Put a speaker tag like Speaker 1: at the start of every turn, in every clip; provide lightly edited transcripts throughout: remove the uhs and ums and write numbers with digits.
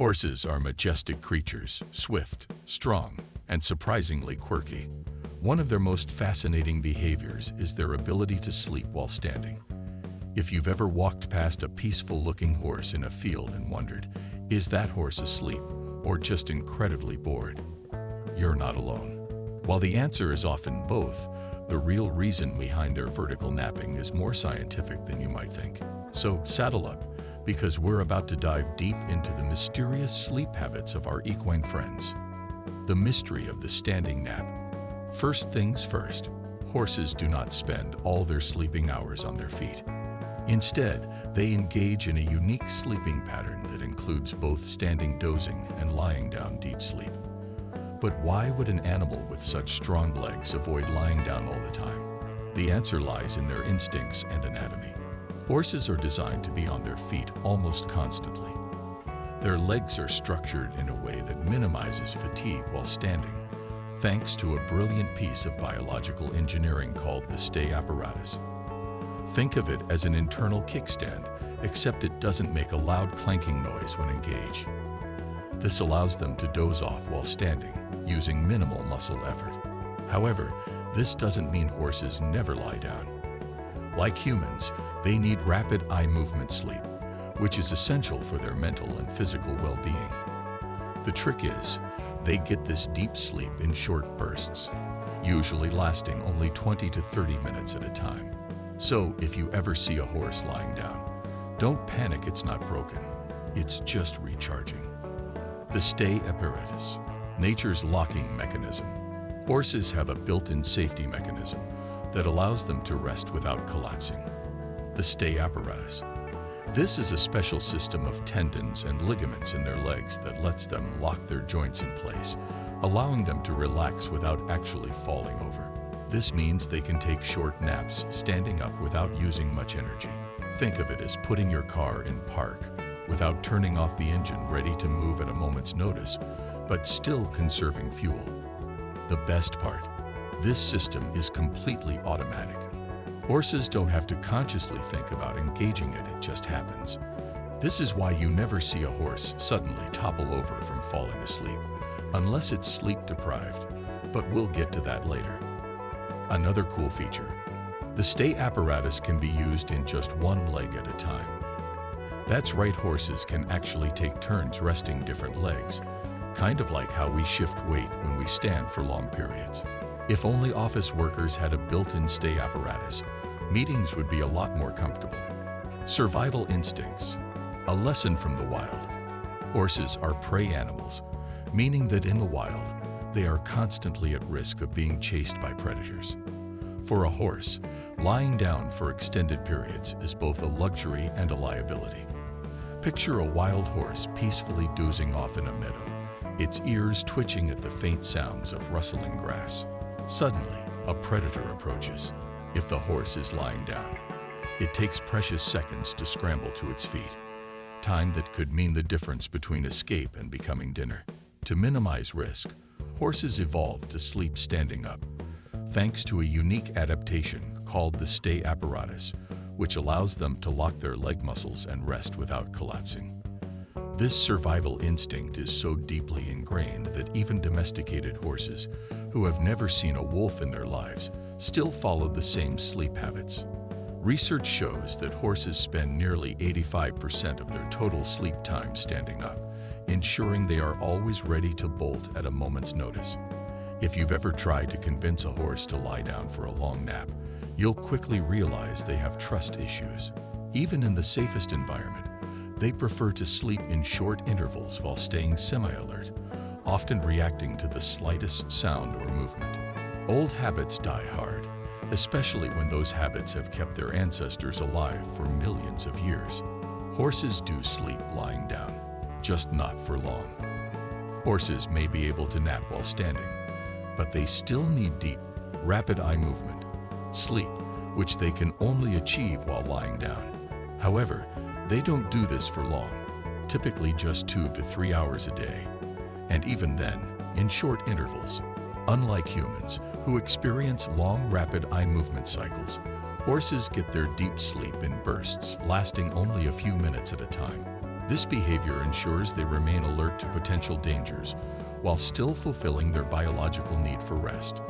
Speaker 1: Horses are majestic creatures, swift, strong, and surprisingly quirky. One of their most fascinating behaviors is their ability to sleep while standing. If you've ever walked past a peaceful-looking horse in a field and wondered, is that horse asleep or just incredibly bored? You're not alone. While the answer is often both, the real reason behind their vertical napping is more scientific than you might think. So saddle up, because we're about to dive deep into the mysterious sleep habits of our equine friends. The mystery of the standing nap. First things first, horses do not spend all their sleeping hours on their feet. Instead, they engage in a unique sleeping pattern that includes both standing dozing and lying down deep sleep. But why would an animal with such strong legs avoid lying down all the time? The answer lies in their instincts and anatomy. Horses are designed to be on their feet almost constantly. Their legs are structured in a way that minimizes fatigue while standing, thanks to a brilliant piece of biological engineering called the stay apparatus. Think of it as an internal kickstand, except it doesn't make a loud clanking noise when engaged. This allows them to doze off while standing, using minimal muscle effort. However, this doesn't mean horses never lie down. Like humans, they need rapid eye movement sleep, which is essential for their mental and physical well-being. The trick is, they get this deep sleep in short bursts, usually lasting only 20 to 30 minutes at a time. So if you ever see a horse lying down, don't panic, it's not broken. It's just recharging. The stay apparatus, nature's locking mechanism. Horses have a built-in safety mechanism that allows them to rest without collapsing. The stay apparatus. This is a special system of tendons and ligaments in their legs that lets them lock their joints in place, allowing them to relax without actually falling over. This means they can take short naps standing up without using much energy. Think of it as putting your car in park without turning off the engine, ready to move at a moment's notice, but still conserving fuel. The best part, this system is completely automatic. Horses don't have to consciously think about engaging it, it just happens. This is why you never see a horse suddenly topple over from falling asleep, unless it's sleep-deprived, but we'll get to that later. Another cool feature, the stay apparatus can be used in just one leg at a time. That's right, horses can actually take turns resting different legs, kind of like how we shift weight when we stand for long periods. If only office workers had a built-in stay apparatus, meetings would be a lot more comfortable. Survival instincts. A lesson from the wild. Horses are prey animals, meaning that in the wild, they are constantly at risk of being chased by predators. For a horse, lying down for extended periods is both a luxury and a liability. Picture a wild horse peacefully dozing off in a meadow, its ears twitching at the faint sounds of rustling grass. Suddenly, a predator approaches. If the horse is lying down, it takes precious seconds to scramble to its feet, time that could mean the difference between escape and becoming dinner. To minimize risk, horses evolved to sleep standing up, thanks to a unique adaptation called the stay apparatus, which allows them to lock their leg muscles and rest without collapsing. This survival instinct is so deeply ingrained that even domesticated horses, who have never seen a wolf in their lives, still follow the same sleep habits. Research shows that horses spend nearly 85% of their total sleep time standing up, ensuring they are always ready to bolt at a moment's notice. If you've ever tried to convince a horse to lie down for a long nap, you'll quickly realize they have trust issues. Even in the safest environment, they prefer to sleep in short intervals while staying semi-alert, often reacting to the slightest sound or movement. Old habits die hard, especially when those habits have kept their ancestors alive for millions of years. Horses do sleep lying down, just not for long. Horses may be able to nap while standing, but they still need deep, rapid eye movement, sleep, which they can only achieve while lying down. However, they don't do this for long, typically just 2 to 3 hours a day, and even then, in short intervals. Unlike humans, who experience long, rapid eye movement cycles, horses get their deep sleep in bursts lasting only a few minutes at a time. This behavior ensures they remain alert to potential dangers while still fulfilling their biological need for rest.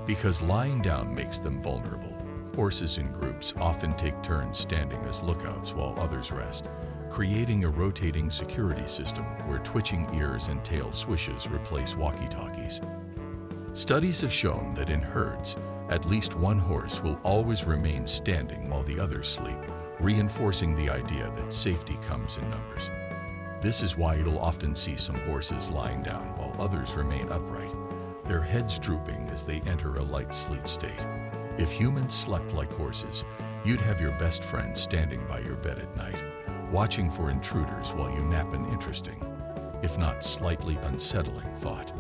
Speaker 1: Because lying down makes them vulnerable, horses in groups often take turns standing as lookouts while others rest, creating a rotating security system where twitching ears and tail swishes replace walkie-talkies. Studies have shown that in herds, at least one horse will always remain standing while the others sleep, reinforcing the idea that safety comes in numbers. This is why you'll often see some horses lying down while others remain upright, their heads drooping as they enter a light sleep state. If humans slept like horses, you'd have your best friend standing by your bed at night, watching for intruders while you nap. An interesting, if not slightly unsettling, thought.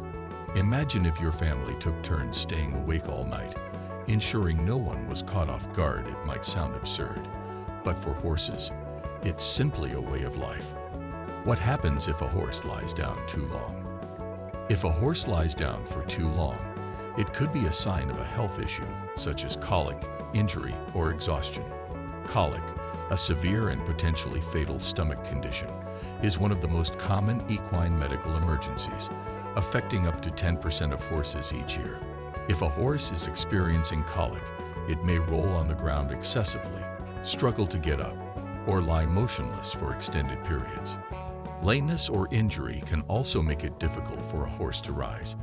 Speaker 1: Imagine if your family took turns staying awake all night, ensuring no one was caught off guard. It might sound absurd, but for horses, it's simply a way of life. What happens if a horse lies down too long? If a horse lies down for too long, it could be a sign of a health issue, such as colic, injury, or exhaustion. Colic, a severe and potentially fatal stomach condition, is one of the most common equine medical emergencies, affecting up to 10% of horses each year. If a horse is experiencing colic, it may roll on the ground excessively, struggle to get up, or lie motionless for extended periods. Lameness or injury can also make it difficult for a horse to rise,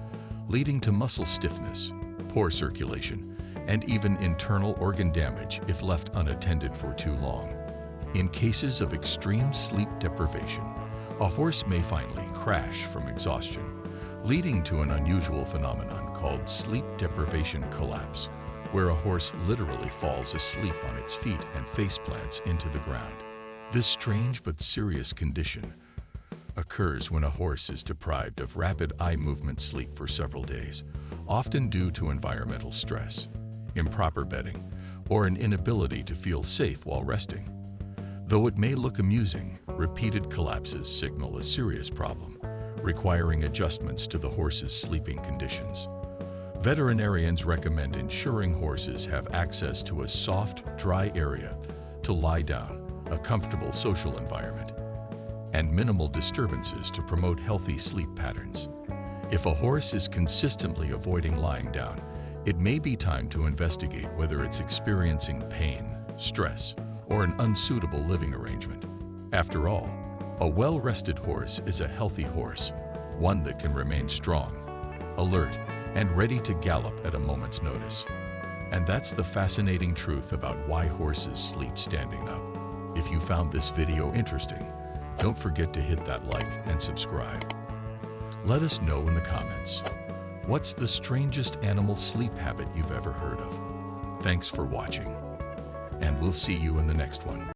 Speaker 1: leading to muscle stiffness, poor circulation, and even internal organ damage if left unattended for too long. In cases of extreme sleep deprivation, a horse may finally crash from exhaustion, leading to an unusual phenomenon called sleep deprivation collapse, where a horse literally falls asleep on its feet and faceplants into the ground. This strange but serious condition occurs when a horse is deprived of rapid eye movement sleep for several days, often due to environmental stress, improper bedding, or an inability to feel safe while resting. Though it may look amusing, repeated collapses signal a serious problem, requiring adjustments to the horse's sleeping conditions. Veterinarians recommend ensuring horses have access to a soft, dry area to lie down, a comfortable social environment, and minimal disturbances to promote healthy sleep patterns. If a horse is consistently avoiding lying down, it may be time to investigate whether it's experiencing pain, stress, or an unsuitable living arrangement. After all, a well-rested horse is a healthy horse, one that can remain strong, alert, and ready to gallop at a moment's notice. And that's the fascinating truth about why horses sleep standing up. If you found this video interesting, don't forget to hit that like and subscribe. Let us know in the comments, what's the strangest animal sleep habit you've ever heard of? Thanks for watching, and we'll see you in the next one.